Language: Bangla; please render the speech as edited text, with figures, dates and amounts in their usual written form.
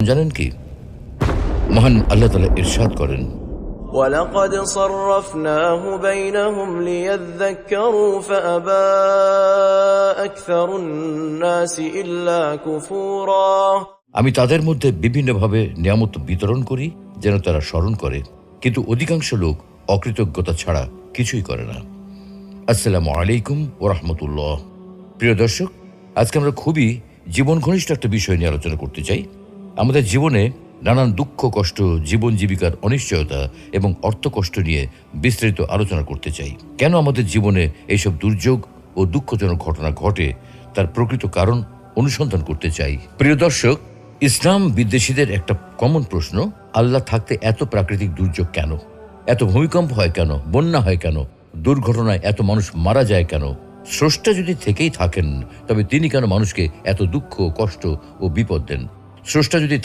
জানেন কি, মহান আল্লাহ তাআলা ইরশাদ করেন, وَلَقَدْ صَرَّفْنَاهُ بَيْنَهُمْ لِيَذَّكَّرُوا فَأَبَى أَكْثَرُ النَّاسِ إِلَّا كُفُورًا। আমি তাদের মধ্যে বিভিন্নভাবে নিয়ামত বিতরণ করি যেন তারা স্মরণ করে, কিন্তু অধিকাংশ লোক অকৃতজ্ঞতা ছাড়া কিছুই করে না। আসসালামু আলাইকুম ওয়া রাহমাতুল্লাহ। প্রিয় দর্শক, আজকে আমরা খুবই জীবন ঘনিষ্ঠ একটা বিষয় নিয়ে আলোচনা করতে চাই। আমাদের জীবনে নানান দুঃখ কষ্ট, জীবন জীবিকার অনিশ্চয়তা এবং অর্থকষ্ট নিয়ে বিস্তারিত আলোচনা করতে চাই। কেন আমাদের জীবনে এইসব দুর্যোগ ও দুঃখজনক ঘটনা ঘটে, তার প্রকৃত কারণ অনুসন্ধান করতে চাই। প্রিয় দর্শক, ইসলাম বিদ্বেষীদের একটা কমন প্রশ্ন, আল্লাহ থাকতে এত প্রাকৃতিক দুর্যোগ কেন? এত ভূমিকম্প হয় কেন? বন্যা হয় কেন? দুর্ঘটনায় এত মানুষ মারা যায় কেন? স্রষ্টা যদি থেকেই থাকেন, তবে তিনি কেন মানুষকে এত দুঃখ, কষ্ট ও বিপদ দেন? স্রষ্টা যদি